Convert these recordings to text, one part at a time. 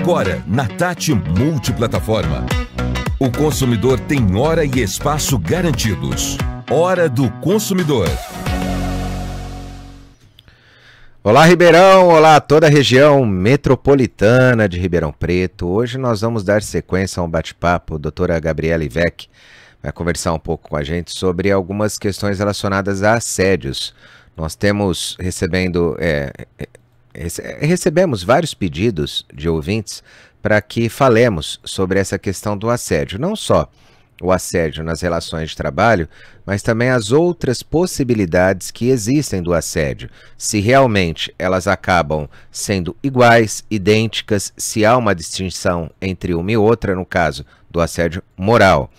Agora, na Tati Multiplataforma, o consumidor tem hora e espaço garantidos. Hora do consumidor. Olá, Ribeirão! Olá, toda a região metropolitana de Ribeirão Preto. Hoje nós vamos dar sequência a um bate-papo. A doutora Gabriela Ivec vai conversar um pouco com a gente sobre algumas questões relacionadas a assédios. Nós temos recebemos vários pedidos de ouvintes para que falemos sobre essa questão do assédio. Não só o assédio nas relações de trabalho, mas também as outras possibilidades que existem do assédio. Se realmente elas acabam sendo iguais, idênticas, se há uma distinção entre uma e outra, no caso do assédio moral.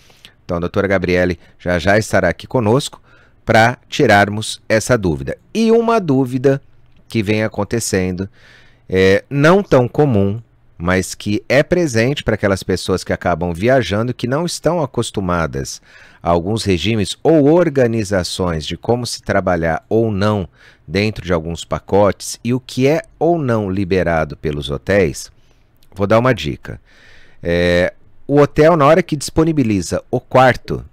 Então a doutora Gabriele já estará aqui conosco para tirarmos essa dúvida. E uma dúvida que vem acontecendo, não tão comum, mas que é presente para aquelas pessoas que acabam viajando, que não estão acostumadas a alguns regimes ou organizações de como se trabalhar ou não dentro de alguns pacotes e o que é ou não liberado pelos hotéis. Vou dar uma dica. O hotel, na hora que disponibiliza o quarto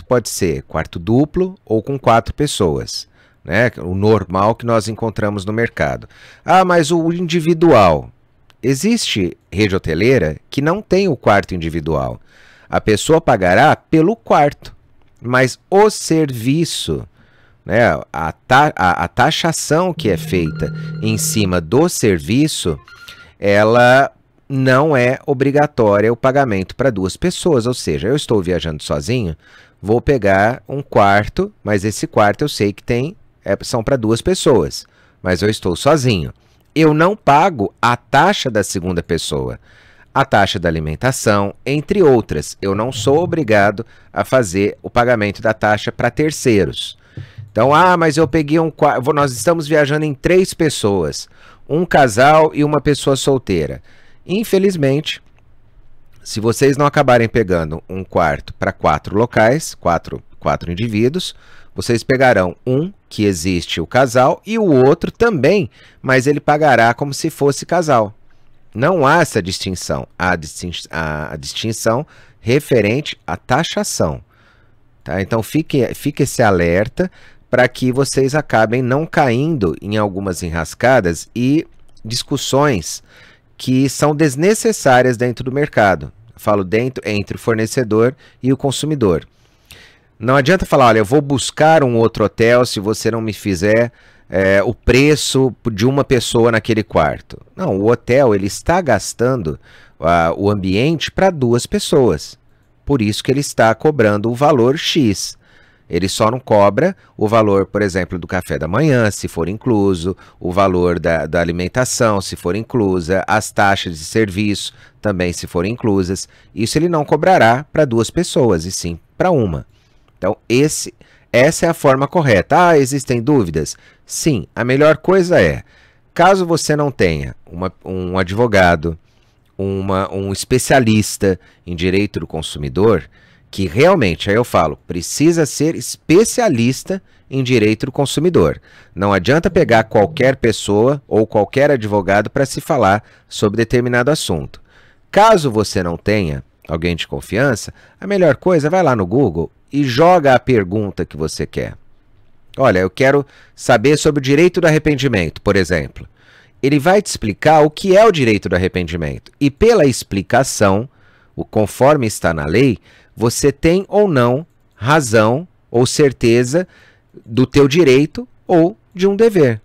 pode ser quarto duplo ou com 4 pessoas. Né? O normal que nós encontramos no mercado. Ah, mas o individual. Existe rede hoteleira que não tem o quarto individual. A pessoa pagará pelo quarto, mas o serviço, né, a taxação que é feita em cima do serviço, ela não é obrigatória o pagamento para 2 pessoas. Ou seja, eu estou viajando sozinho, vou pegar um quarto, mas esse quarto eu sei que são para 2 pessoas, mas eu estou sozinho. Eu não pago a taxa da segunda pessoa, a taxa da alimentação, entre outras. Eu não sou obrigado a fazer o pagamento da taxa para terceiros. Então, mas eu peguei um quarto, nós estamos viajando em 3 pessoas, um casal e uma pessoa solteira. Infelizmente, se vocês não acabarem pegando um quarto para 4 locais, 4 indivíduos, vocês pegarão um que existe o casal e o outro também, mas ele pagará como se fosse casal. Não há essa distinção. Há a distinção referente à taxação. Tá? Então fique esse alerta para que vocês acabem não caindo em algumas enrascadas e discussões que são desnecessárias dentro do mercado. Eu falo entre o fornecedor e o consumidor. Não adianta falar, olha, eu vou buscar um outro hotel se você não me fizer o preço de uma pessoa naquele quarto. Não, o hotel ele está gastando o ambiente para 2 pessoas. Por isso que ele está cobrando o valor X. Ele só não cobra o valor, por exemplo, do café da manhã, se for incluso, o valor da alimentação, se for inclusa, as taxas de serviço também, se forem inclusas. Isso ele não cobrará para 2 pessoas, e sim para uma. Então, essa é a forma correta. Existem dúvidas? Sim, a melhor coisa é, caso você não tenha um advogado, um especialista em direito do consumidor, que realmente, aí eu falo, precisa ser especialista em direito do consumidor. Não adianta pegar qualquer pessoa ou qualquer advogado para se falar sobre determinado assunto. Caso você não tenha alguém de confiança, a melhor coisa, vai lá no Google e joga a pergunta que você quer. Olha, eu quero saber sobre o direito do arrependimento, por exemplo. Ele vai te explicar o que é o direito do arrependimento. E pela explicação, conforme está na lei, você tem ou não razão ou certeza do teu direito ou de um dever.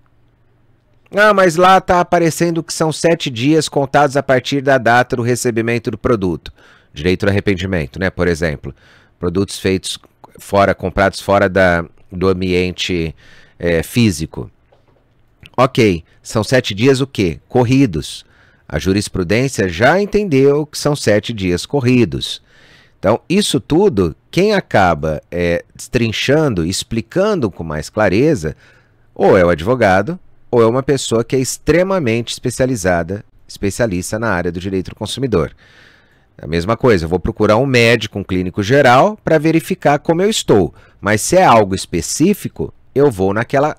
Mas lá está aparecendo que são 7 dias contados a partir da data do recebimento do produto. Direito do arrependimento, né? Por exemplo, produtos feitos comprados fora do ambiente físico. Ok, são 7 dias o quê? Corridos. A jurisprudência já entendeu que são 7 dias corridos. Então, isso tudo, quem acaba destrinchando, explicando com mais clareza, ou é o advogado, ou é uma pessoa que é extremamente especialista na área do direito do consumidor. A mesma coisa, eu vou procurar um médico, um clínico geral, para verificar como eu estou. Mas se é algo específico, eu vou naquela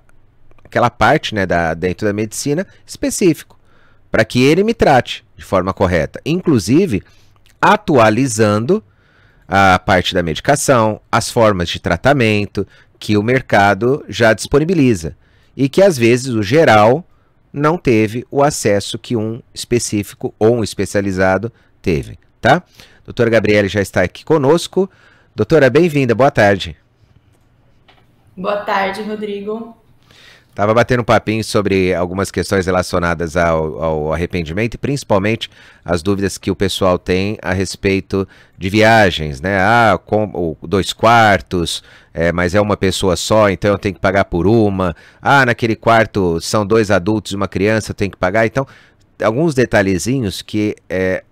parte, né, dentro da medicina específico, para que ele me trate. de forma correta, inclusive atualizando a parte da medicação, as formas de tratamento que o mercado já disponibiliza e que às vezes o geral não teve o acesso que um específico ou um especializado teve, tá? Doutora Gabriele já está aqui conosco. Doutora, bem-vinda, boa tarde. Boa tarde, Rodrigo. Estava batendo um papinho sobre algumas questões relacionadas ao arrependimento e principalmente as dúvidas que o pessoal tem a respeito de viagens, né? Ah, com 2 quartos, mas é uma pessoa só, então eu tenho que pagar por uma. Ah, naquele quarto são 2 adultos e uma criança, eu tenho que pagar. Então, alguns detalhezinhos que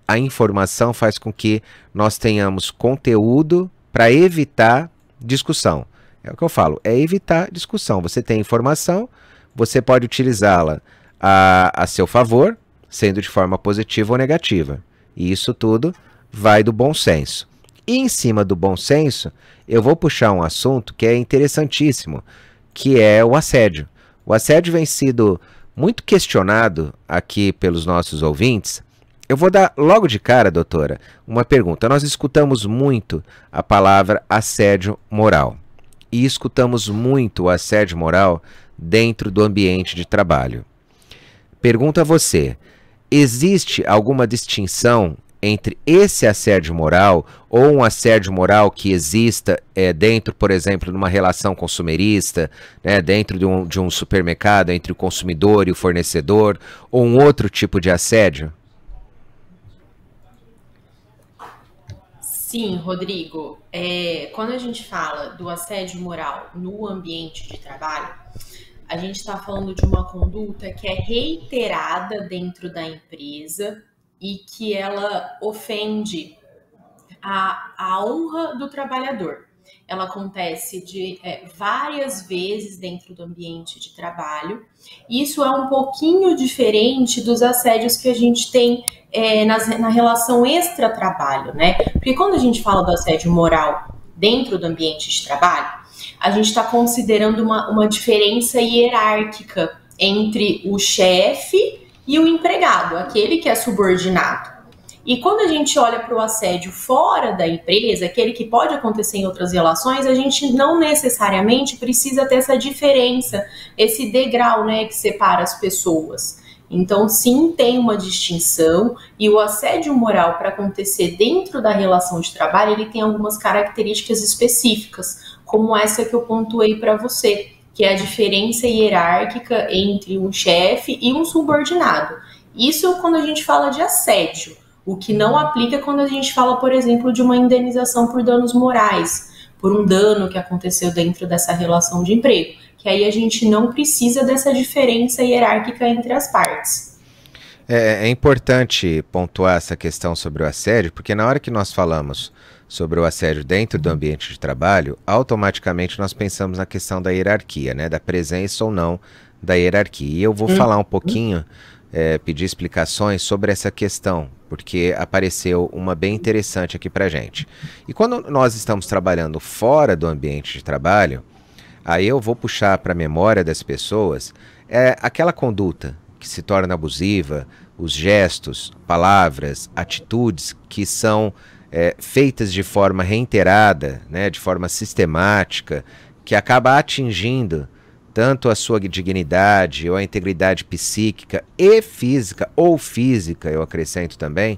a informação faz com que nós tenhamos conteúdo para evitar discussão. É o que eu falo, é evitar discussão. Você tem informação, você pode utilizá-la a seu favor, sendo de forma positiva ou negativa. E isso tudo vai do bom senso. E em cima do bom senso, eu vou puxar um assunto que é interessantíssimo, que é o assédio. O assédio vem sido muito questionado aqui pelos nossos ouvintes. Eu vou dar logo de cara, doutora, uma pergunta. Nós escutamos muito a palavra assédio moral. E escutamos muito o assédio moral dentro do ambiente de trabalho. Pergunto a você, existe alguma distinção entre esse assédio moral ou um assédio moral que exista dentro, por exemplo, de uma relação consumerista, né, dentro de um supermercado, entre o consumidor e o fornecedor, ou um outro tipo de assédio? Sim, Rodrigo. Quando a gente fala do assédio moral no ambiente de trabalho, a gente está falando de uma conduta que é reiterada dentro da empresa e que ela ofende a honra do trabalhador. Ela acontece várias vezes dentro do ambiente de trabalho. Isso é um pouquinho diferente dos assédios que a gente tem na relação extra-trabalho, né? Porque quando a gente fala do assédio moral dentro do ambiente de trabalho, a gente está considerando uma diferença hierárquica entre o chefe e o empregado, aquele que é subordinado. E quando a gente olha para o assédio fora da empresa, aquele que pode acontecer em outras relações, a gente não necessariamente precisa ter essa diferença, esse degrau, né, que separa as pessoas. Então, sim, tem uma distinção, e o assédio moral, para acontecer dentro da relação de trabalho, ele tem algumas características específicas, como essa que eu pontuei para você, que é a diferença hierárquica entre um chefe e um subordinado. Isso quando a gente fala de assédio. O que não aplica quando a gente fala, por exemplo, de uma indenização por danos morais, por um dano que aconteceu dentro dessa relação de emprego, que aí a gente não precisa dessa diferença hierárquica entre as partes. É importante pontuar essa questão sobre o assédio, porque na hora que nós falamos sobre o assédio dentro do ambiente de trabalho, automaticamente nós pensamos na questão da hierarquia, né, da presença ou não da hierarquia. E eu vou falar um pouquinho, pedir explicações sobre essa questão, porque apareceu uma bem interessante aqui pra gente. E quando nós estamos trabalhando fora do ambiente de trabalho, aí eu vou puxar para a memória das pessoas aquela conduta que se torna abusiva, os gestos, palavras, atitudes que são feitas de forma reiterada, né, de forma sistemática, que acaba atingindo tanto a sua dignidade ou a integridade psíquica e física, ou física, eu acrescento também,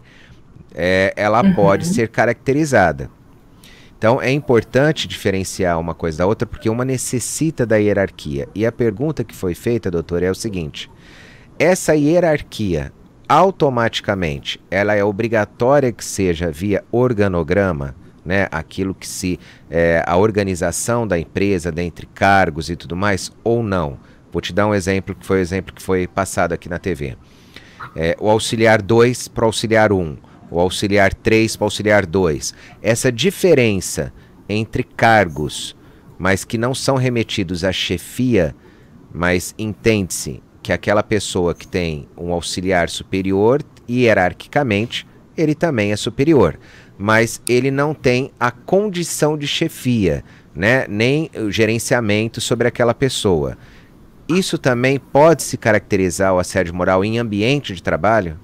ela pode ser caracterizada. Então é importante diferenciar uma coisa da outra, porque uma necessita da hierarquia. E a pergunta que foi feita, doutor, é o seguinte: essa hierarquia, automaticamente, ela é obrigatória que seja via organograma, né, aquilo que a organização da empresa, dentre cargos e tudo mais, ou não? Vou te dar um exemplo, que foi o exemplo que foi passado aqui na TV. O auxiliar 2 para o auxiliar 1, o auxiliar 3 para o auxiliar 2. Essa diferença entre cargos, mas que não são remetidos à chefia, mas entende-se que aquela pessoa que tem um auxiliar superior, hierarquicamente, ele também é superior, mas ele não tem a condição de chefia, né, nem o gerenciamento sobre aquela pessoa. Isso também pode se caracterizar o assédio moral em ambiente de trabalho?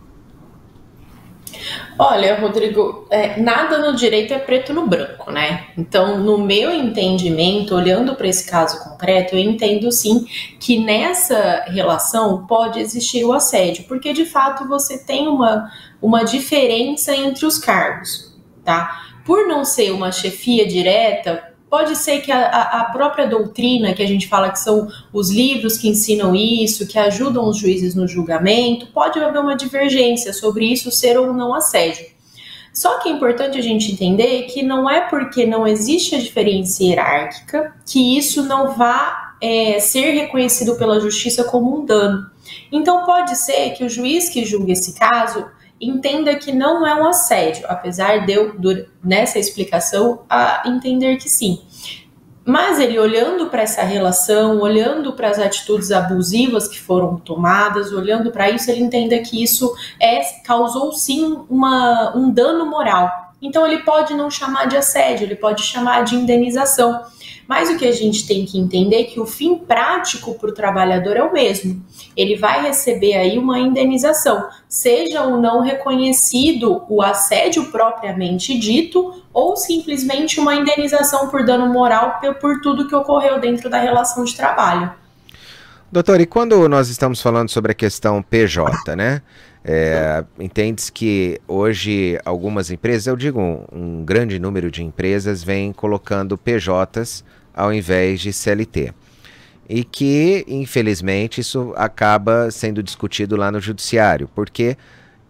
Olha, Rodrigo, nada no direito é preto no branco, né? Então, no meu entendimento, olhando para esse caso concreto, eu entendo sim que nessa relação pode existir o assédio, porque de fato você tem uma diferença entre os cargos, tá? Por não ser uma chefia direta, pode ser que a própria doutrina, que a gente fala que são os livros que ensinam isso, que ajudam os juízes no julgamento, pode haver uma divergência sobre isso ser ou não assédio. Só que é importante a gente entender que não é porque não existe a diferença hierárquica que isso não vá ser reconhecido pela justiça como um dano. Então pode ser que o juiz que julgue esse caso entenda que não é um assédio, apesar de eu, nessa explicação, a entender que sim. Mas ele olhando para essa relação, olhando para as atitudes abusivas que foram tomadas, olhando para isso, ele entenda que isso causou sim um dano moral. Então ele pode não chamar de assédio, ele pode chamar de indenização. Mas o que a gente tem que entender é que o fim prático para o trabalhador é o mesmo. Ele vai receber aí uma indenização, seja ou não reconhecido o assédio propriamente dito, ou simplesmente uma indenização por dano moral por tudo que ocorreu dentro da relação de trabalho. Doutor, e quando nós estamos falando sobre a questão PJ, né? Entende-se que hoje algumas empresas, eu digo um grande número de empresas, vêm colocando PJs ao invés de CLT. E que, infelizmente, isso acaba sendo discutido lá no judiciário, porque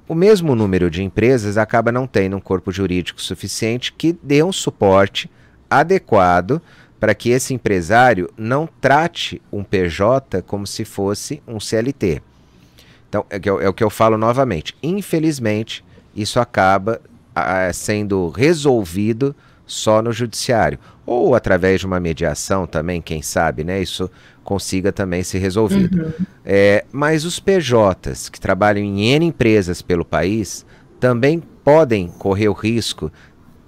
o mesmo número de empresas acaba não tendo um corpo jurídico suficiente que dê um suporte adequado para que esse empresário não trate um PJ como se fosse um CLT. Então, é o que eu falo novamente. Infelizmente, isso acaba sendo resolvido só no judiciário. Ou através de uma mediação também, quem sabe, né? Isso consiga também ser resolvido. Uhum. Mas os PJs que trabalham em N empresas pelo país também podem correr o risco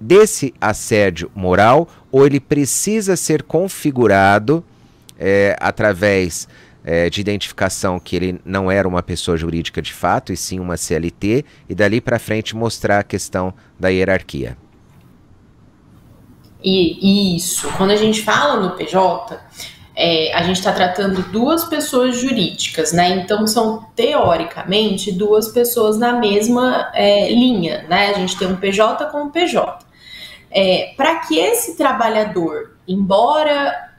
desse assédio moral, ou ele precisa ser configurado através de identificação que ele não era uma pessoa jurídica de fato, e sim uma CLT, e dali para frente mostrar a questão da hierarquia. E isso, quando a gente fala no PJ, a gente está tratando duas pessoas jurídicas, né? Então são teoricamente duas pessoas na mesma linha, né? A gente tem um PJ com um PJ. Para que esse trabalhador, embora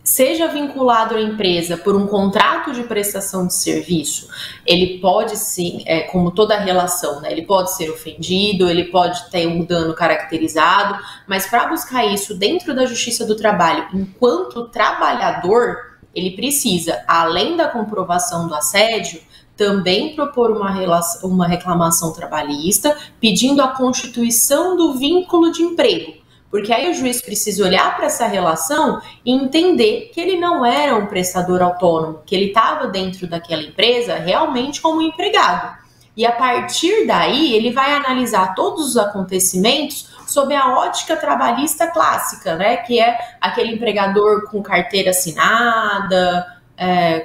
seja vinculado à empresa por um contrato de prestação de serviço, ele pode sim, como toda relação, né, ele pode ser ofendido, ele pode ter um dano caracterizado, mas para buscar isso dentro da Justiça do Trabalho, enquanto trabalhador, ele precisa, além da comprovação do assédio, também propor uma reclamação trabalhista pedindo a constituição do vínculo de emprego. Porque aí o juiz precisa olhar para essa relação e entender que ele não era um prestador autônomo, que ele estava dentro daquela empresa realmente como empregado. E a partir daí ele vai analisar todos os acontecimentos sob a ótica trabalhista clássica, né? Que é aquele empregador com carteira assinada,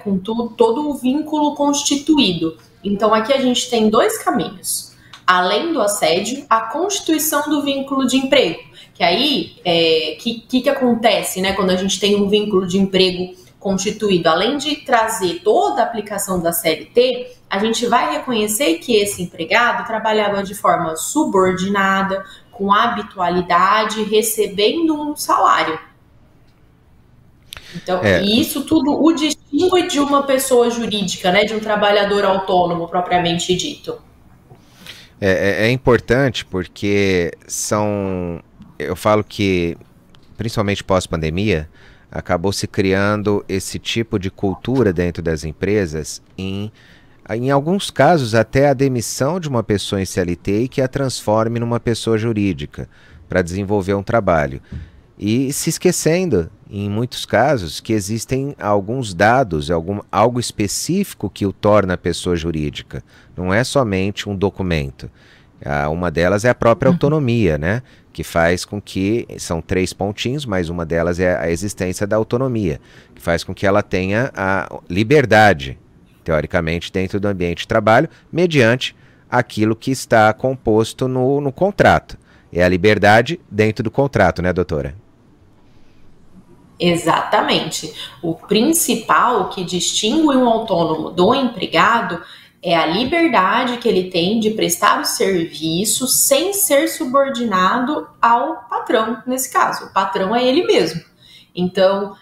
com todo o vínculo constituído. Então aqui a gente tem dois caminhos. Além do assédio, a constituição do vínculo de emprego. Que aí, que acontece, né, quando a gente tem um vínculo de emprego constituído? Além de trazer toda a aplicação da CLT, a gente vai reconhecer que esse empregado trabalhava de forma subordinada, com habitualidade, recebendo um salário. Então, e isso tudo o distingue de uma pessoa jurídica, né, de um trabalhador autônomo propriamente dito. É importante porque eu falo que, principalmente pós-pandemia, acabou se criando esse tipo de cultura dentro das empresas, em alguns casos até a demissão de uma pessoa em CLT e que a transforme numa pessoa jurídica para desenvolver um trabalho. E se esquecendo, em muitos casos, que existem alguns dados, algo específico que o torna pessoa jurídica. Não é somente um documento. Uma delas é a própria autonomia, né? Que faz com que, são 3 pontinhos, mas uma delas é a existência da autonomia, que faz com que ela tenha a liberdade, teoricamente, dentro do ambiente de trabalho, mediante aquilo que está composto no contrato. É a liberdade dentro do contrato, né, doutora? Exatamente. O principal que distingue um autônomo do empregado é a liberdade que ele tem de prestar o serviço sem ser subordinado ao patrão, nesse caso. O patrão é ele mesmo. Então,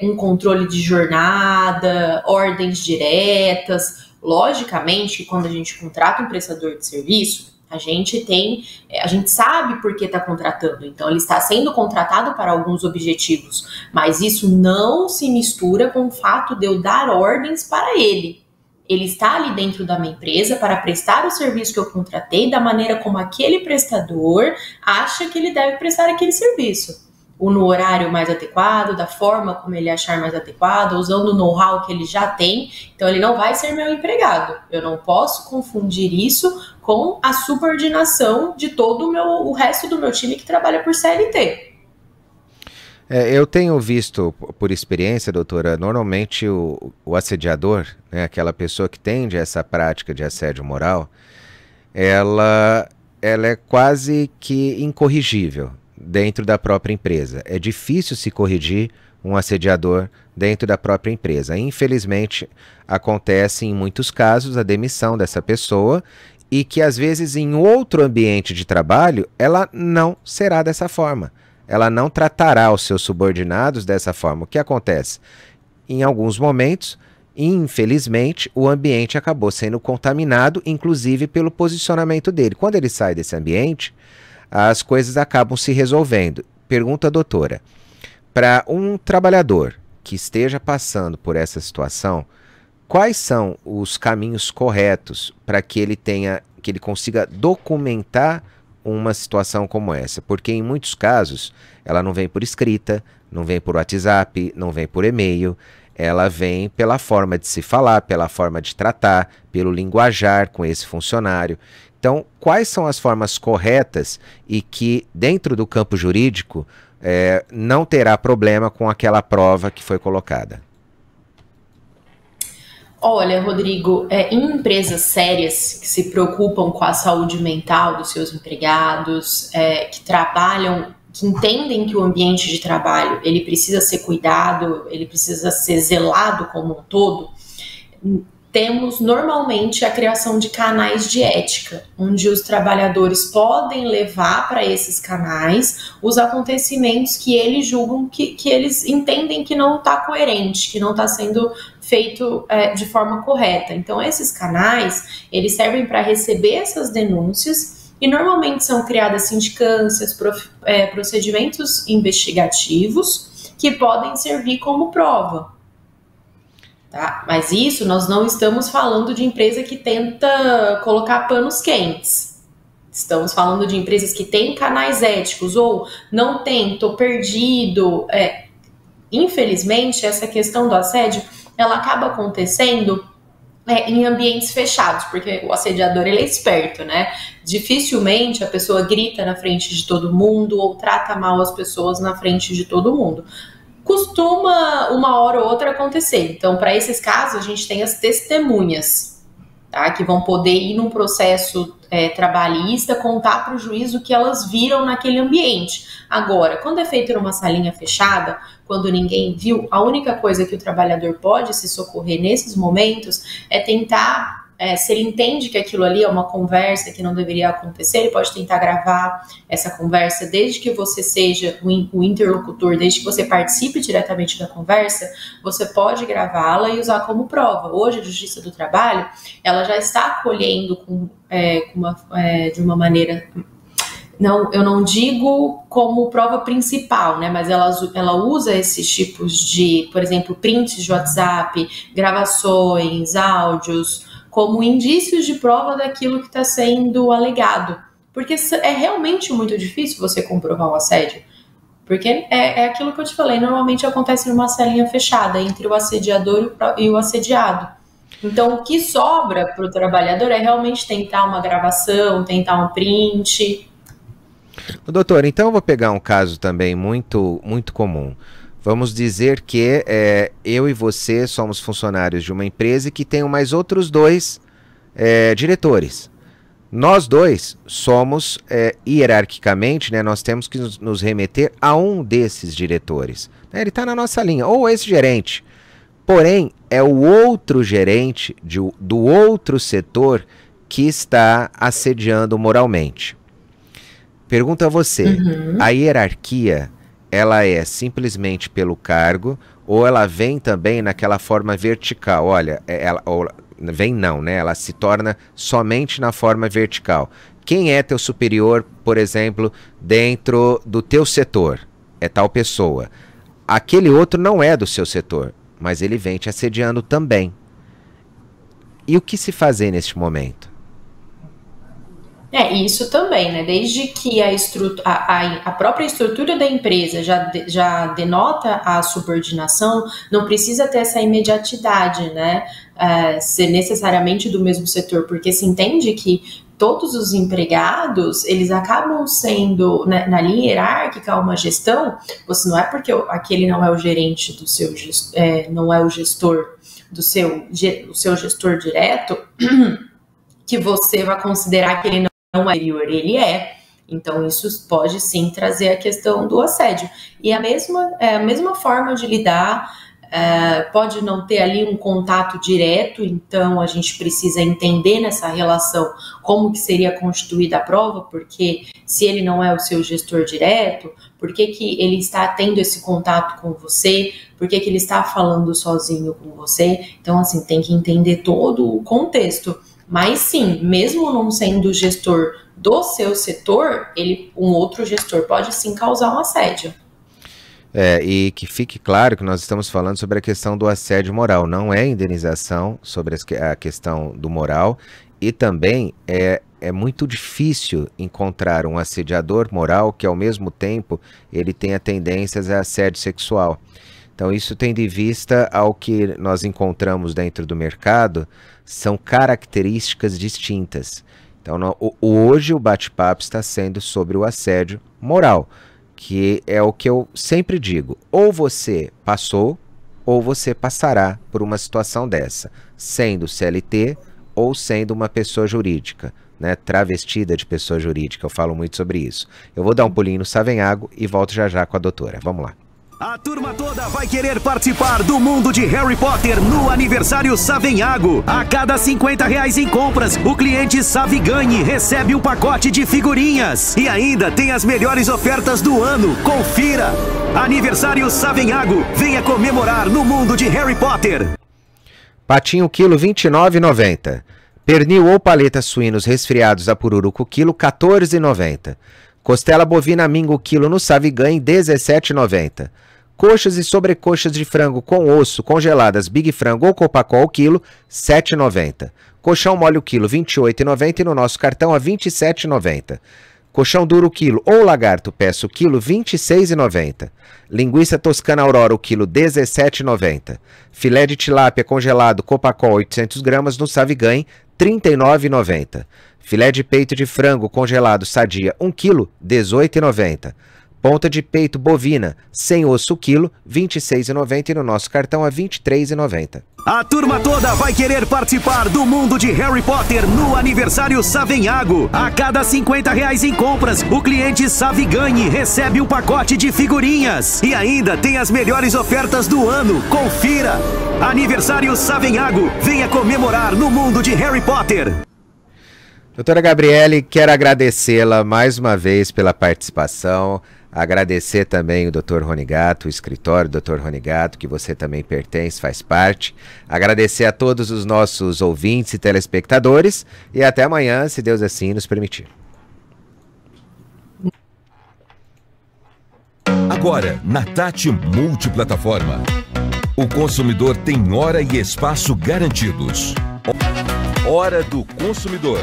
um controle de jornada, ordens diretas. Logicamente, quando a gente contrata um prestador de serviço, a gente sabe por que está contratando, então ele está sendo contratado para alguns objetivos, mas isso não se mistura com o fato de eu dar ordens para ele. Ele está ali dentro da minha empresa para prestar o serviço que eu contratei da maneira como aquele prestador acha que ele deve prestar aquele serviço. Ou no horário mais adequado, da forma como ele achar mais adequado, usando o know-how que ele já tem. Então ele não vai ser meu empregado. Eu não posso confundir isso com a subordinação de todo o resto do meu time que trabalha por CLT. Eu tenho visto, por experiência, doutora, normalmente o assediador, né, aquela pessoa que tende a essa prática de assédio moral, ela é quase que incorrigível dentro da própria empresa. É difícil se corrigir um assediador dentro da própria empresa. Infelizmente, acontece em muitos casos a demissão dessa pessoa e que às vezes em outro ambiente de trabalho ela não será dessa forma. Ela não tratará os seus subordinados dessa forma. O que acontece? Em alguns momentos, infelizmente, o ambiente acabou sendo contaminado, inclusive pelo posicionamento dele. Quando ele sai desse ambiente, as coisas acabam se resolvendo. Pergunta, doutora, para um trabalhador que esteja passando por essa situação, quais são os caminhos corretos para que ele consiga documentar uma situação como essa? Porque em muitos casos ela não vem por escrita, não vem por WhatsApp, não vem por e-mail, ela vem pela forma de se falar, pela forma de tratar, pelo linguajar com esse funcionário. Então, quais são as formas corretas e que, dentro do campo jurídico, não terá problema com aquela prova que foi colocada? Olha, Rodrigo, em empresas sérias que se preocupam com a saúde mental dos seus empregados, que trabalham, que entendem que o ambiente de trabalho ele precisa ser cuidado, ele precisa ser zelado como um todo, temos normalmente a criação de canais de ética, onde os trabalhadores podem levar para esses canais os acontecimentos que eles julgam que eles entendem que não está coerente, que não está sendo feito de forma correta. Então, esses canais, eles servem para receber essas denúncias e normalmente são criadas sindicâncias, procedimentos investigativos que podem servir como prova. Tá? Mas isso nós não estamos falando de empresa que tenta colocar panos quentes. Estamos falando de empresas que têm canais éticos ou não têm, estou perdido. Infelizmente, essa questão do assédio, ela acaba acontecendo em ambientes fechados, porque o assediador ele é esperto, né? Dificilmente a pessoa grita na frente de todo mundo ou trata mal as pessoas na frente de todo mundo. Costuma uma hora ou outra acontecer. Então, para esses casos, a gente tem as testemunhas, tá? Que vão poder ir num processo trabalhista, contar para o juiz o que elas viram naquele ambiente. Agora, quando é feito numa salinha fechada, quando ninguém viu, a única coisa que o trabalhador pode se socorrer nesses momentos é tentar, se ele entende que aquilo ali é uma conversa que não deveria acontecer, ele pode tentar gravar essa conversa, desde que você seja o interlocutor, desde que você participe diretamente da conversa, você pode gravá-la e usar como prova. Hoje, a Justiça do Trabalho, ela já está acolhendo de uma maneira... Não, eu não digo como prova principal, né? Mas ela usa esses tipos de, por exemplo, prints de WhatsApp, gravações, áudios, como indícios de prova daquilo que está sendo alegado. Porque é realmente muito difícil você comprovar o assédio. Porque é aquilo que eu te falei, normalmente acontece numa salinha fechada entre o assediador e o assediado. Então, o que sobra para o trabalhador é realmente tentar uma gravação, tentar um print. Doutor, então eu vou pegar um caso também muito, muito comum. Vamos dizer que eu e você somos funcionários de uma empresa que tem mais outros dois diretores. Nós dois somos, hierarquicamente, né, nós temos que nos remeter a um desses diretores. Ele está na nossa linha, ou esse gerente. Porém, é o outro gerente do outro setor que está assediando moralmente. Pergunto a você, a hierarquia, ela é simplesmente pelo cargo ou ela vem também naquela forma vertical? Olha, vem não, né? Ela se torna somente na forma vertical. Quem é teu superior, por exemplo, dentro do teu setor? É tal pessoa. Aquele outro não é do seu setor, mas ele vem te assediando também. E o que se fazer neste momento? Isso também, né? Desde que a própria estrutura da empresa já denota a subordinação, não precisa ter essa imediatidade, né? Ser necessariamente do mesmo setor, porque se entende que todos os empregados, eles acabam sendo, né, na linha hierárquica, uma gestão. Você não é porque aquele não é o gerente do seu, não é o gestor do seu gestor direto, que você vai considerar que ele não é superior, ele é. Então isso pode sim trazer a questão do assédio. E a mesma forma de lidar, pode não ter ali um contato direto, então a gente precisa entender nessa relação como que seria constituída a prova, porque se ele não é o seu gestor direto, por que que ele está tendo esse contato com você, por que que ele está falando sozinho com você. Então assim, tem que entender todo o contexto. Mas sim, mesmo não sendo gestor do seu setor, um outro gestor pode sim causar um assédio. E que fique claro que nós estamos falando sobre a questão do assédio moral, não é indenização sobre a questão do moral, e também é muito difícil encontrar um assediador moral que ao mesmo tempo ele tenha tendências a assédio sexual. Então isso tendo em vista ao que nós encontramos dentro do mercado, são características distintas. Então hoje o bate-papo está sendo sobre o assédio moral, que é o que eu sempre digo, ou você passou, ou você passará por uma situação dessa, sendo CLT ou sendo uma pessoa jurídica, né, travestida de pessoa jurídica, eu falo muito sobre isso. Eu vou dar um pulinho no Savenhago e volto já já com a doutora, vamos lá. A turma toda vai querer participar do mundo de Harry Potter no aniversário Savenhago. A cada R$50 em compras, o cliente Saviganhe recebe um pacote de figurinhas. E ainda tem as melhores ofertas do ano. Confira! Aniversário Savenhago. Venha comemorar no mundo de Harry Potter. Patinho quilo R$ 29,90. Pernil ou paleta suínos resfriados a pururuco quilo R$ 14,90. Costela bovina mingo quilo no Saviganhe R$ 17,90. Coxas e sobrecoxas de frango com osso congeladas Big Frango ou Copacol quilo R$ 7,90. Colchão mole o quilo R$ 28,90 e no nosso cartão a R$ 27,90. Colchão duro quilo ou lagarto peço quilo R$ 26,90. Linguiça toscana Aurora o quilo R$ 17,90. Filé de tilápia congelado Copacol 800 gramas no Saviganhe R$ 39,90. Filé de peito de frango congelado Sadia 1 kg R$ 18,90. Ponta de peito bovina sem osso quilo R$ 26,90 e no nosso cartão a R$ 23,90. A turma toda vai querer participar do mundo de Harry Potter no aniversário Savenhago. A cada R$50 em compras, o cliente Saviganhe recebe um pacote de figurinhas. E ainda tem as melhores ofertas do ano. Confira! Aniversário Savenhago. Venha comemorar no mundo de Harry Potter. Doutora Gabriele, quero agradecê-la mais uma vez pela participação. Agradecer também o Dr. Ronigato, o escritório do Dr. Ronigato, que você também pertence, faz parte. Agradecer a todos os nossos ouvintes e telespectadores. E até amanhã, se Deus assim nos permitir. Agora, na Tati Multiplataforma, o consumidor tem hora e espaço garantidos. Hora do consumidor.